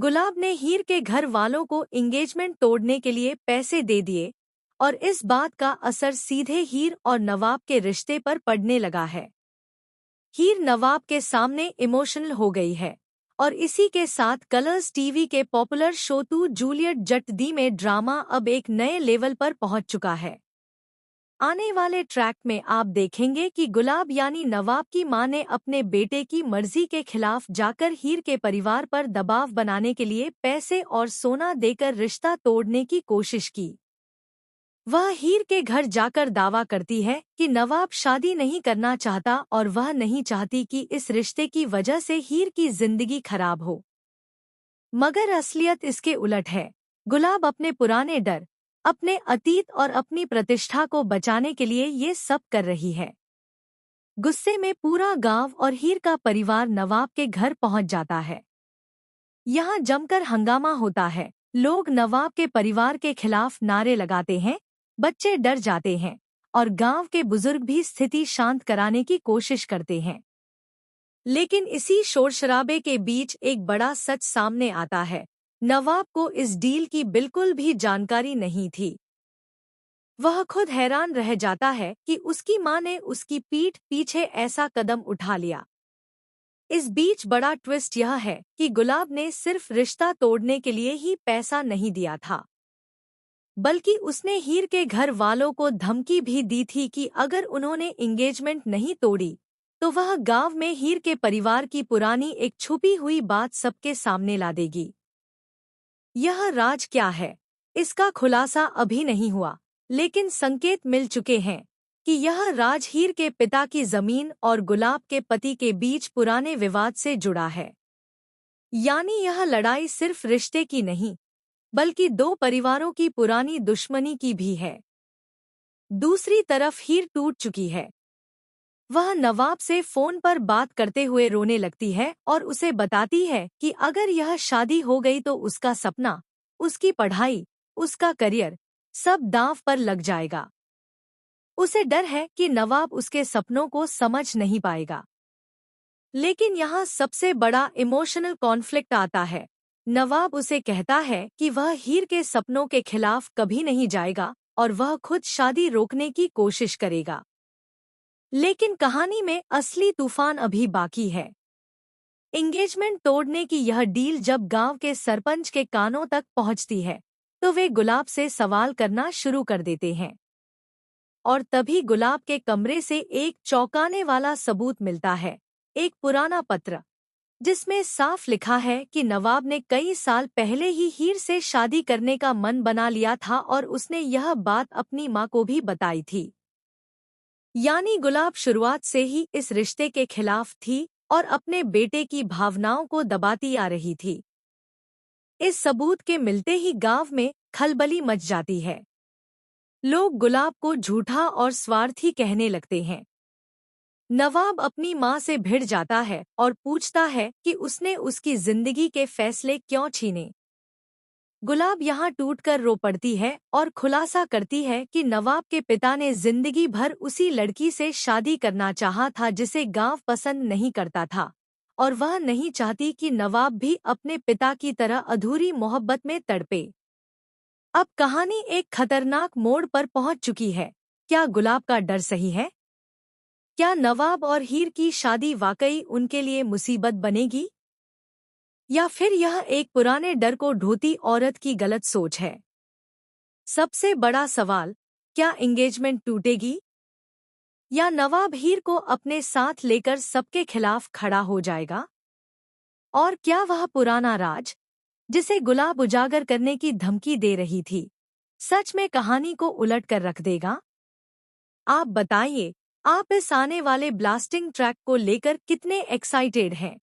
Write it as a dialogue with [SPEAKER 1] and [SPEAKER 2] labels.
[SPEAKER 1] गुलाब ने हीर के घर वालों को एंगेजमेंट तोड़ने के लिए पैसे दे दिए और इस बात का असर सीधे हीर और नवाब के रिश्ते पर पड़ने लगा है। हीर नवाब के सामने इमोशनल हो गई है और इसी के साथ कलर्स टीवी के पॉपुलर शो तू जूलियट जट दी में ड्रामा अब एक नए लेवल पर पहुंच चुका है। आने वाले ट्रैक में आप देखेंगे कि गुलाब यानी नवाब की मां ने अपने बेटे की मर्जी के खिलाफ जाकर हीर के परिवार पर दबाव बनाने के लिए पैसे और सोना देकर रिश्ता तोड़ने की कोशिश की। वह हीर के घर जाकर दावा करती है कि नवाब शादी नहीं करना चाहता और वह नहीं चाहती कि इस रिश्ते की वजह से हीर की जिंदगी खराब हो। मगर असलियत इसके उलट है। गुलाब अपने पुराने डर, अपने अतीत और अपनी प्रतिष्ठा को बचाने के लिए ये सब कर रही है। गुस्से में पूरा गांव और हीर का परिवार नवाब के घर पहुंच जाता है। यहाँ जमकर हंगामा होता है। लोग नवाब के परिवार के खिलाफ नारे लगाते हैं, बच्चे डर जाते हैं और गांव के बुजुर्ग भी स्थिति शांत कराने की कोशिश करते हैं। लेकिन इसी शोरशराबे के बीच एक बड़ा सच सामने आता है। नवाब को इस डील की बिल्कुल भी जानकारी नहीं थी। वह खुद हैरान रह जाता है कि उसकी मां ने उसकी पीठ पीछे ऐसा कदम उठा लिया। इस बीच बड़ा ट्विस्ट यह है कि गुलाब ने सिर्फ रिश्ता तोड़ने के लिए ही पैसा नहीं दिया था, बल्कि उसने हीर के घर वालों को धमकी भी दी थी कि अगर उन्होंने एंगेजमेंट नहीं तोड़ी तो वह गांव में हीर के परिवार की पुरानी एक छुपी हुई बात सबके सामने ला देगी। यह राज क्या है, इसका खुलासा अभी नहीं हुआ, लेकिन संकेत मिल चुके हैं कि यह राज हीर के पिता की जमीन और गुलाब के पति के बीच पुराने विवाद से जुड़ा है। यानी यह लड़ाई सिर्फ रिश्ते की नहीं, बल्कि दो परिवारों की पुरानी दुश्मनी की भी है। दूसरी तरफ हीर टूट चुकी है। वह नवाब से फोन पर बात करते हुए रोने लगती है और उसे बताती है कि अगर यह शादी हो गई तो उसका सपना, उसकी पढ़ाई, उसका करियर सब दांव पर लग जाएगा। उसे डर है कि नवाब उसके सपनों को समझ नहीं पाएगा। लेकिन यहाँ सबसे बड़ा इमोशनल कॉन्फ्लिक्ट आता है। नवाब उसे कहता है कि वह हीर के सपनों के खिलाफ कभी नहीं जाएगा और वह खुद शादी रोकने की कोशिश करेगा। लेकिन कहानी में असली तूफान अभी बाकी है। एंगेजमेंट तोड़ने की यह डील जब गांव के सरपंच के कानों तक पहुंचती है तो वे गुलाब से सवाल करना शुरू कर देते हैं। और तभी गुलाब के कमरे से एक चौंकाने वाला सबूत मिलता है, एक पुराना पत्र जिसमें साफ लिखा है कि नवाब ने कई साल पहले ही हीर से शादी करने का मन बना लिया था और उसने यह बात अपनी मां को भी बताई थी। यानी गुलाब शुरुआत से ही इस रिश्ते के खिलाफ थी और अपने बेटे की भावनाओं को दबाती आ रही थी। इस सबूत के मिलते ही गांव में खलबली मच जाती है। लोग गुलाब को झूठा और स्वार्थी कहने लगते हैं। नवाब अपनी मां से भिड़ जाता है और पूछता है कि उसने उसकी जिंदगी के फैसले क्यों छीने। गुलाब यहाँ टूटकर रो पड़ती है और खुलासा करती है कि नवाब के पिता ने जिंदगी भर उसी लड़की से शादी करना चाहा था जिसे गांव पसंद नहीं करता था और वह नहीं चाहती कि नवाब भी अपने पिता की तरह अधूरी मोहब्बत में तड़पे। अब कहानी एक खतरनाक मोड़ पर पहुंच चुकी है। क्या गुलाब का डर सही है? क्या नवाब और हीर की शादी वाकई उनके लिए मुसीबत बनेगी, या फिर यह एक पुराने डर को ढोती औरत की गलत सोच है? सबसे बड़ा सवाल, क्या एंगेजमेंट टूटेगी या नवाब हीर को अपने साथ लेकर सबके खिलाफ खड़ा हो जाएगा? और क्या वह पुराना राज जिसे गुलाब उजागर करने की धमकी दे रही थी, सच में कहानी को उलट कर रख देगा? आप बताइए, आप इस आने वाले ब्लास्टिंग ट्रैक को लेकर कितने एक्साइटेड हैं?